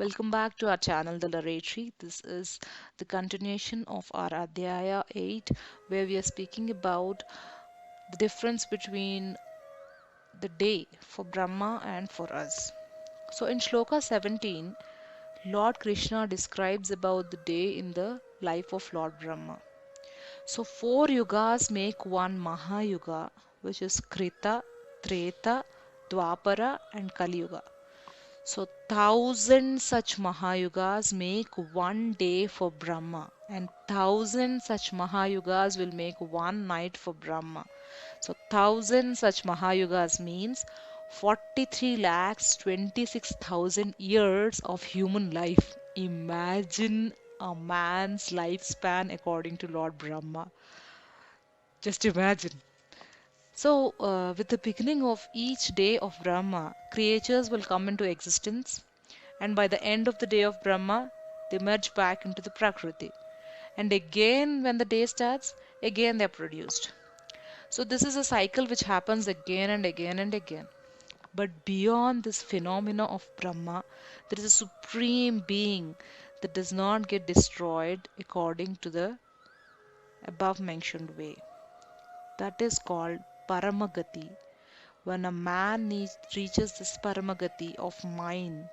Welcome back to our channel, The Laboratory. This is the continuation of our Adhaya 8, where we are speaking about the difference between the day for Brahma and for us. So, in Shloka 17, Lord Krishna describes about the day in the life of Lord Brahma. So, four yugas make one Mahayuga, which is Krita, Treta, Dwapara, and Kali Yuga. So, thousand such Mahayugas make one day for Brahma, and thousand such Mahayugas will make one night for Brahma. So, thousand such Mahayugas means 43 lakhs 26,000 years of human life. Imagine a man's lifespan according to Lord Brahma. Just imagine. So, with the beginning of each day of Brahma, creatures will come into existence, and by the end of the day of Brahma, they merge back into the Prakriti. And again, when the day starts, again they are produced. So, this is a cycle which happens again and again and again. But beyond this phenomena of Brahma, there is a supreme being that does not get destroyed according to the above mentioned way. That is called Paramagati. When a man reaches this Paramagati of mind,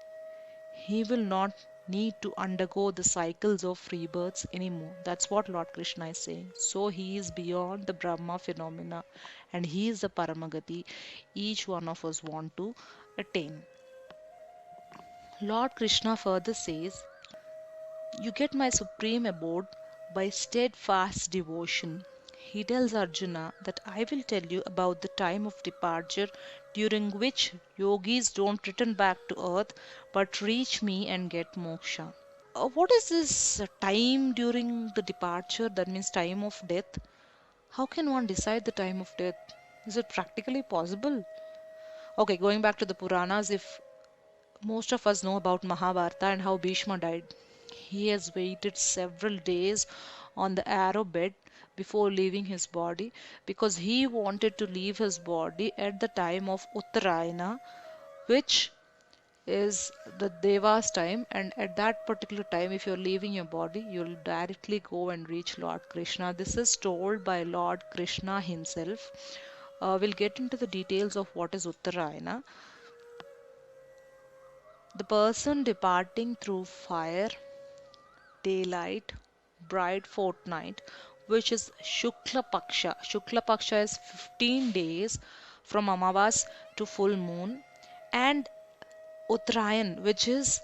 he will not need to undergo the cycles of rebirths anymore. That's what Lord Krishna is saying. So he is beyond the Brahma phenomena and he is the Paramagati each one of us want to attain. Lord Krishna further says, "You get my supreme abode by steadfast devotion." He tells Arjuna that I will tell you about the time of departure during which yogis don't return back to earth but reach me and get moksha. What is this time during the departure? That means time of death. How can one decide the time of death? Is it practically possible? Okay, going back to the Puranas, if most of us know about Mahabharata and how Bhishma died. He has waited several days on the arrow bed before leaving his body because he wanted to leave his body at the time of Uttarayana, which is the Deva's time, and at that particular time, if you're leaving your body, you'll directly go and reach Lord Krishna. This is told by Lord Krishna himself. We'll get into the details of what is Uttarayana. The person departing through fire, daylight, bright fortnight, which is Shukla Paksha. Shukla Paksha is 15 days from Amavas to full moon, and Uttarayan, which is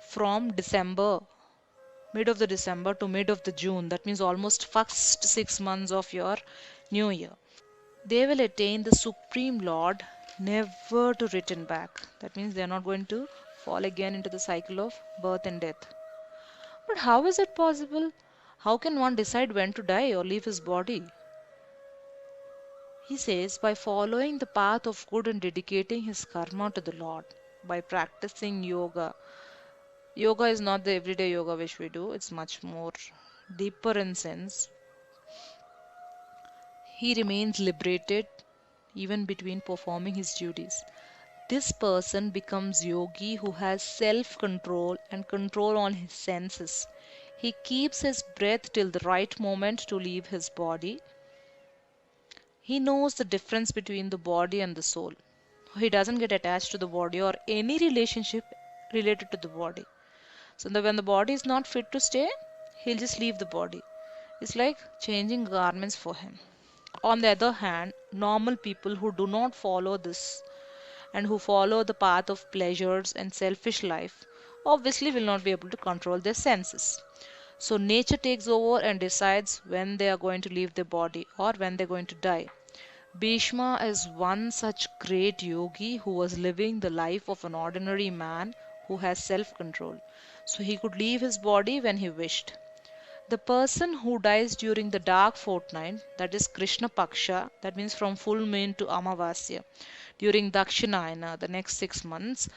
from December, mid of the December to mid of the June. That means almost first 6 months of your new year. They will attain the Supreme Lord, never to return back. That means they are not going to fall again into the cycle of birth and death. But how is it possible? How can one decide when to die or leave his body? He says, by following the path of good and dedicating his karma to the Lord, by practicing yoga. Yoga is not the everyday yoga which we do, it's much more deeper in sense. He remains liberated even between performing his duties. This person becomes yogi who has self control and control on his senses. He keeps his breath till the right moment to leave his body. He knows the difference between the body and the soul. He doesn't get attached to the body or any relationship related to the body. So when the body is not fit to stay, he'll just leave the body. It's like changing garments for him. On the other hand, normal people who do not follow this and who follow the path of pleasures and selfish life obviously will not be able to control their senses. So nature takes over and decides when they are going to leave their body or when they're going to die. Bhishma is one such great yogi who was living the life of an ordinary man who has self control. So he could leave his body when he wished. The person who dies during the dark fortnight, that is Krishna Paksha, that means from full moon to Amavasya, during Dakshinayana, the next 6 months,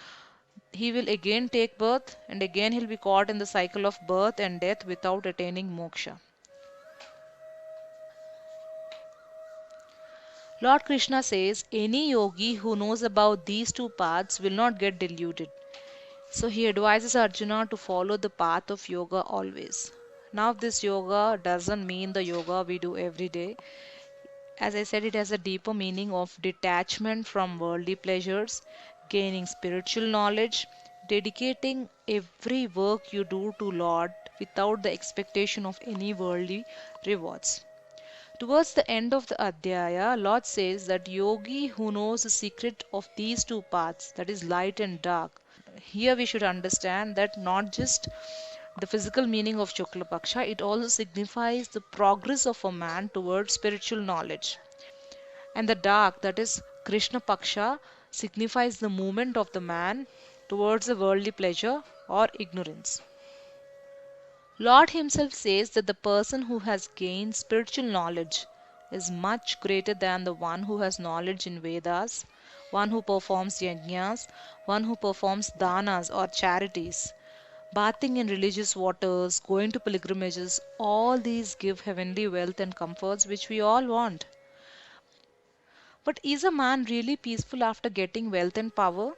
he will again take birth and again he'll be caught in the cycle of birth and death without attaining moksha. Lord Krishna says any yogi who knows about these two paths will not get deluded. So he advises Arjuna to follow the path of yoga always. Now, this yoga doesn't mean the yoga we do every day. As I said, it has a deeper meaning of detachment from worldly pleasures, gaining spiritual knowledge, dedicating every work you do to Lord without the expectation of any worldly rewards. Towards the end of the Adhyaya, Lord says that yogi who knows the secret of these two paths, that is light and dark. Here we should understand that not just the physical meaning of Shukla Paksha, it also signifies the progress of a man towards spiritual knowledge. And the dark, that is Krishna Paksha, signifies the movement of the man towards the worldly pleasure or ignorance. Lord himself says that the person who has gained spiritual knowledge is much greater than the one who has knowledge in Vedas, one who performs yajnas, one who performs danas or charities. Bathing in religious waters, going to pilgrimages, all these give heavenly wealth and comforts which we all want. But is a man really peaceful after getting wealth and power?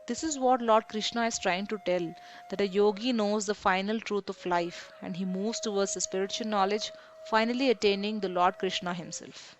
This is what Lord Krishna is trying to tell, that a yogi knows the final truth of life and he moves towards the spiritual knowledge, finally attaining the Lord Krishna himself.